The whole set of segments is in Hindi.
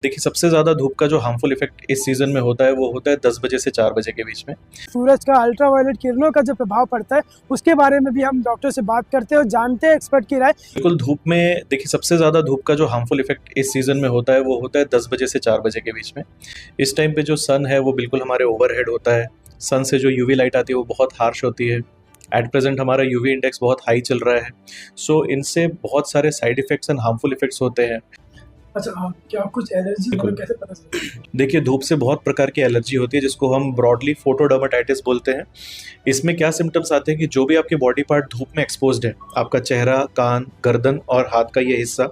देखिए, सबसे ज़्यादा धूप का जो हार्मफुल इफ़ेक्ट इस सीज़न में होता है, वो होता है 10 बजे से 4 बजे के बीच में। सूरज का अल्ट्रावायलेट किरणों का जो प्रभाव पड़ता है उसके बारे में भी हम डॉक्टर से बात करते हैं और जानते हैं एक्सपर्ट की राय। बिल्कुल, धूप में देखिए सबसे ज़्यादा धूप का जो हार्मफुल इफ़ेक्ट इस सीज़न में होता है, वो होता है 10 बजे से 4 बजे के बीच में। इस टाइम पे जो सन है, वो बिल्कुल हमारे ओवरहेड होता है। सन से जो यूवी लाइट आती है, वो बहुत हार्श होती है। एट प्रेज़ेंट हमारा यूवी इंडेक्स बहुत हाई चल रहा है। सो इनसे बहुत सारे side effects and harmful effects होते हैं। अच्छा, क्या कुछ एलर्जी बिल्कुल। कैसे पता चलता है? देखिए, धूप से बहुत प्रकार की एलर्जी होती है, जिसको हम ब्रॉडली फोटोडर्मेटाइटिस बोलते हैं। इसमें क्या सिम्पटम्स आते हैं कि जो भी आपके बॉडी पार्ट धूप में एक्सपोज्ड है, आपका चेहरा, कान, गर्दन और हाथ का ये हिस्सा,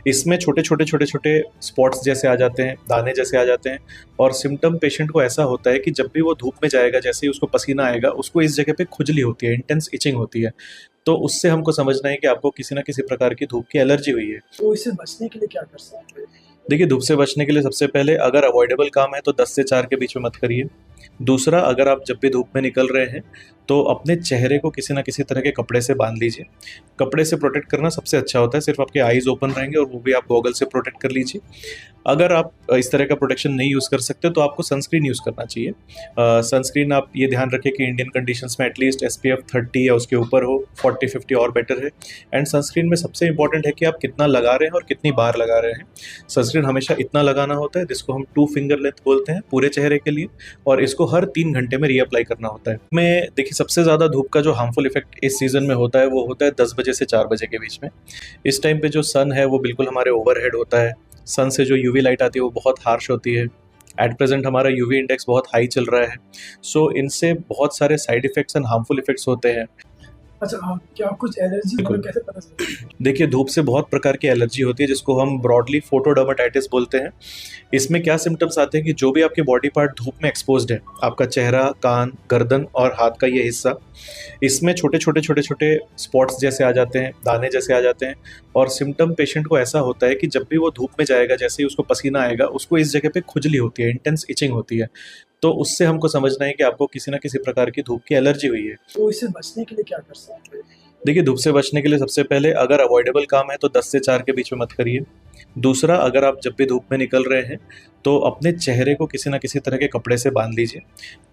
इसमें छोटे-छोटे स्पॉट्स जैसे आ जाते हैं, दाने जैसे आ जाते हैं और सिम्पटम पेशेंट को ऐसा होता है कि जब भी वो धूप में जाएगा, जैसे ही उसको पसीना आएगा, उसको इस जगह पे खुजली होती है, इंटेंस इचिंग होती है। तो उससे हमको समझना है कि आपको किसी न किसी प्रकार की धूप की एलर्जी हुई है। तो इससे बचने के लिए क्या कर सकते हैं? देखिए, धूप से बचने के लिए सबसे पहले अगर अवॉइडेबल काम है तो 10 से 4 के बीच में मत करिए। दूसरा, अगर आप जब भी धूप में निकल रहे हैं, तो अपने चेहरे को किसी न किसी तरह के कपड़े से बाँध लीजिए। कपड़े से प्रोटेक्ट करना सबसे अच्छा होता है, सिर्फ़ आपके आईज़ ओपन रहेंगे और वो भी आप गॉगल से प्रोटेक्ट कर लीजिए। अगर आप इस तरह का प्रोटेक्शन नहीं यूज़ कर सकते, तो आपको सनस्क्रीन यूज़ करना चाहिए। सनस्क्रीन आप ये ध्यान रखें कि इंडियन कंडीशंस में एटलीस्ट एसपीएफ 30 या उसके ऊपर हो, 40-50 और बेटर है। एंड सनस्क्रीन में सबसे इम्पोर्टेंट है कि आप कितना लगा रहे हैं और कितनी बार लगा रहे हैं। सनस्क्रीन हमेशा इतना लगाना होता है, जिसको हम 2 फिंगर लेंथ बोलते हैं पूरे चेहरे के लिए, और इसको हर 3 घंटे में रीअप्लाई करना होता है। में देखिए सबसे ज़्यादा धूप का जो हार्मफुल इफ़ेक्ट इस सीज़न में होता है, वो होता है 10 बजे से 4 बजे के बीच में। इस टाइम पे जो सन है, वो बिल्कुल हमारे ओवरहेड होता है। सन से जो यूवी लाइट आती है, वो बहुत हार्श होती है। एट प्रेज़ेंट हमारा यूवी इंडेक्स बहुत हाई चल रहा है। सो इनसे बहुत सारे side effects and harmful effects होते हैं। अच्छा, क्या कुछ एलर्जी बिल्कुल। कैसे पता चलता है? देखिए, धूप से बहुत प्रकार की एलर्जी होती है, जिसको हम ब्रॉडली फोटोडर्मेटाइटिस बोलते हैं। इसमें क्या सिम्पटम्स आते हैं कि जो भी आपके बॉडी पार्ट धूप में एक्सपोज्ड है, आपका चेहरा, कान, गर्दन और हाथ का ये हिस्सा, इसमें छोटे-छोटे स्पॉट्स जैसे आ जाते हैं, दाने जैसे आ जाते हैं और सिम्पटम पेशेंट को ऐसा होता है कि जब भी वो धूप में जाएगा, जैसे ही उसको पसीना आएगा, उसको इस जगह पे खुजली होती है, इंटेंस इचिंग होती है। तो उससे हमको समझना है कि आपको किसी न किसी प्रकार की धूप की एलर्जी हुई है। तो इससे बचने के लिए क्या कर सकते हैं? देखिए, धूप से बचने के लिए सबसे पहले अगर अवॉइडेबल काम है तो 10 से 4 के बीच में मत करिए। दूसरा, अगर आप जब भी धूप में निकल रहे हैं, तो अपने चेहरे को किसी न किसी तरह के कपड़े से बाँध लीजिए।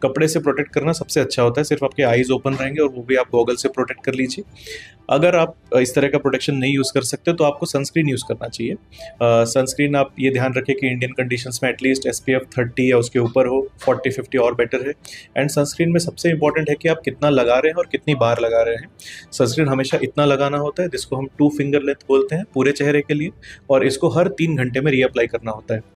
कपड़े से प्रोटेक्ट करना सबसे अच्छा होता है, सिर्फ़ आपके आईज़ ओपन रहेंगे और वो भी आप गॉगल से प्रोटेक्ट कर लीजिए। अगर आप इस तरह का प्रोटेक्शन नहीं यूज़ कर सकते, तो आपको सनस्क्रीन यूज़ करना चाहिए। सनस्क्रीन आप ये ध्यान रखें कि इंडियन कंडीशंस में एटलीस्ट एसपीएफ 30 या उसके ऊपर हो, 40-50 और बेटर है। एंड सनस्क्रीन में सबसे इम्पोर्टेंट है कि आप कितना लगा रहे हैं और कितनी बार लगा रहे हैं। सनस्क्रीन हमेशा इतना लगाना होता है, जिसको हम 2 फिंगर लेंथ बोलते हैं पूरे चेहरे के लिए, और इसको हर 3 घंटे में रीअप्लाई करना होता है।